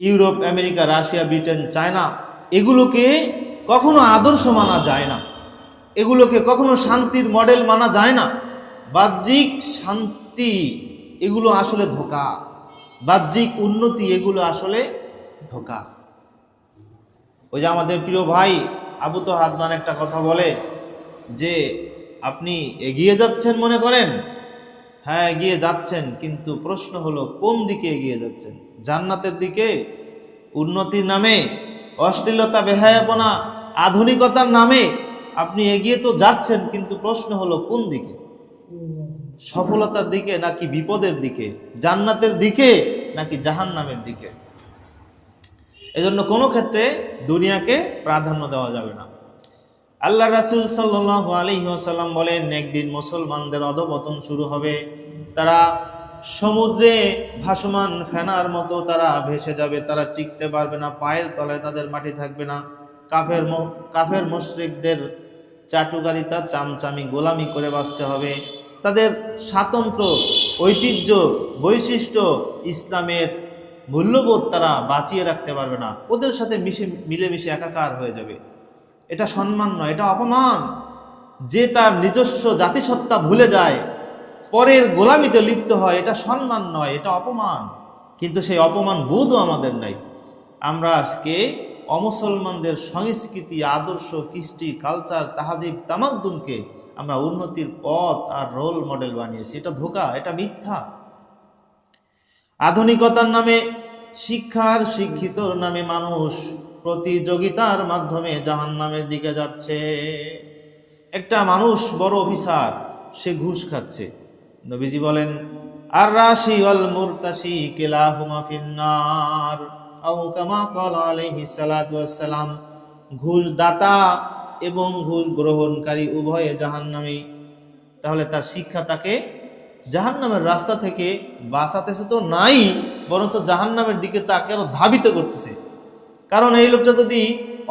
Europe, America, Russia, Britain, China, এগুলোকে কখনো আদর্শ মানা যায় না, এগুলোকে কখনো শান্তির মডেল মানা যায় না। বাহ্যিক শান্তি এগুলো আসলে ধোঁকা, বাহ্যিক উন্নতি এগুলো আসলে ধোঁকা। ওই যে আমাদের প্রিয় ভাই আবু তো হাদনান একটা কথা বলে যে আপনি এগিয়ে যাচ্ছেন মনে করেন, হ্যাঁ এগিয়ে যাচ্ছেন, কিন্তু প্রশ্ন হলো কোন দিকে এগিয়ে যাচ্ছেন? জান্নাতের দিকে? উন্নতির নামে, অশ্লীলতা, বেহায়াপনা, আধুনিকতার নামে আপনি এগিয়ে তো যাচ্ছেন, কিন্তু প্রশ্ন হলো কোন দিকে? সফলতার দিকে নাকি বিপদের দিকে? জান্নাতের দিকে নাকি জাহান্নামের দিকে? এজন্য কোনো ক্ষেত্রে দুনিয়াকে প্রাধান্য দেওয়া যাবে না। আল্লাহ রাসূল সাল্লাল্লাহু আলাইহি ওয়াসাল্লাম বলেন, একদিন মুসলমানদের অধঃপতন শুরু হবে, তারা সমুদ্রে ভাসমান ফেনার মতো তারা ভেসে যাবে, তারা টিকতে পারবে না, পায়ের তলায় তাদের মাটি থাকবে না। কাফের মুশরিকদের চাটুকারিতা, চামচামি, গোলামি করে বাঁচতে হবে। তাদের স্বাতন্ত্র্য, ঐতিহ্য, বৈশিষ্ট্য, ইসলামের মূল্যবোধ তারা বাঁচিয়ে রাখতে পারবে না, ওদের সাথে মিলেমিশে একাকার হয়ে যাবে। এটা সম্মান নয়, এটা অপমান। যে তার নিজস্ব জাতিসত্তা ভুলে যায়, পরের গোলামিতে লিপ্ত হয়, এটা সম্মান নয়, এটা অপমান। কিন্তু সেই অপমান বোধও আমাদের নাই। আমরা আজকে অমুসলমানদের সংস্কৃতি, আদর্শ, কৃষ্টি, কালচার, তাহাজিব, তামাদ্দুনকে আমরা উন্নতির পথ আর রোল মডেল বানিয়েছি। এটা ধোঁকা, এটা মিথ্যা। আধুনিকতার নামে, শিক্ষার, শিক্ষিতর নামে মানুষ প্রতিযোগিতার মাধ্যমে জাহান্নামের দিকে যাচ্ছে। একটা মানুষ বড় অফিসার, সে ঘুষ খাচ্ছে। নবীজি বলেন, আর রাশি ওয়াল মুরতাশি কিলাহুমা ফিন্নার, আও কামা ক্বালা আলাইহিস সালাতু ওয়াস সালাম। ঘুষ দাতা এবং ঘুষ গ্রহণকারী উভয়ে জাহান্নামী। তাহলে তার শিক্ষা তাকে জাহান্নামের রাস্তা থেকে বাঁচাতেছে তো নাই, বরঞ্চ জাহান্নামের দিকে তাকে আরো ধাবিত করতেছে। কারণ এই লোকটা যদি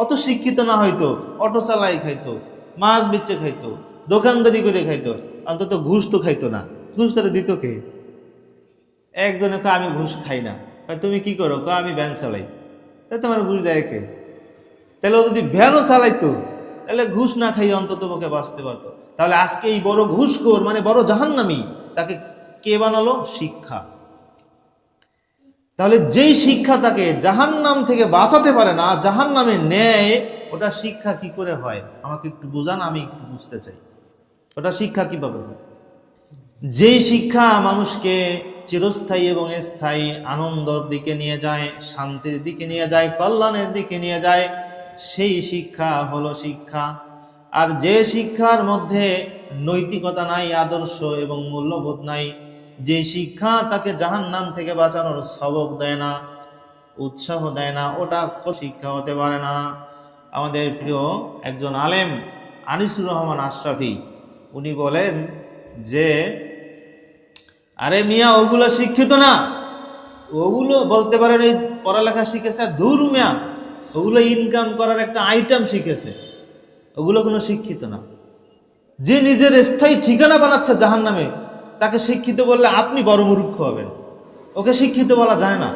অত শিক্ষিত না হইতো, অটো চালাই খাইতো, মাছ বেচে খাইতো, দোকানদারি করে খাইতো, অন্তত ঘুষ তো খাইতো না। ঘুষ তারা দিত কে? একজনে কয় আমি ঘুষ খাই না। তুমি কি করো? কয় আমি ভ্যান চালাই। তাই তোমার ঘুষ দেয় কে? তাহলে ও যদি ভ্যানও চালাইতো, তাহলে ঘুষ না খাইয়ে অন্তত পক্ষে বাঁচতে পারতো। তাহলে আজকে এই বড় ঘুষখোর, মানে বড় জাহান্নামী, তাকে কে বানালো? শিক্ষা। তাহলে যেই শিক্ষা তাকে জাহান্নাম থেকে বাঁচাতে পারে না, জাহান্নামে নেয়, ওটা শিক্ষা কি করে হয়? আমাকে একটু বুঝান, আমি একটু বুঝতে চাই। ওটা শিক্ষা কিভাবে হয়? যেই শিক্ষা মানুষকে চিরস্থায়ী এবং স্থায়ী আনন্দের দিকে নিয়ে যায়, শান্তির দিকে নিয়ে যায়, কল্যাণের দিকে নিয়ে যায়, সেই শিক্ষা হলো শিক্ষা। আর যে শিক্ষার মধ্যে নৈতিকতা নাই, আদর্শ এবং মূল্যবোধ নাই, যে শিক্ষা তাকে জাহান্নাম থেকে বাঁচানোর সবক দেয় না, উৎসাহ দেয় না, ওটা শিক্ষা হতে পারে না। আমাদের প্রিয় একজন আলেম আনিসুর রহমান আশরাফি, উনি বলেন যে আরে মিয়া, ওগুলো শিক্ষিত না, ওগুলো বলতে পারেন এই পড়ালেখা শিখেছে, দূর মিয়া, ওগুলো ইনকাম করার একটা আইটেম শিখেছে, ওগুলো কোনো শিক্ষিত না। যে নিজের স্থায়ী ঠিকানা বানাচ্ছে জাহান্নামে, তাকে শিক্ষিত বললে আপনি বড় মূর্খ হবেন। ওকে শিক্ষিত বলা যায় না।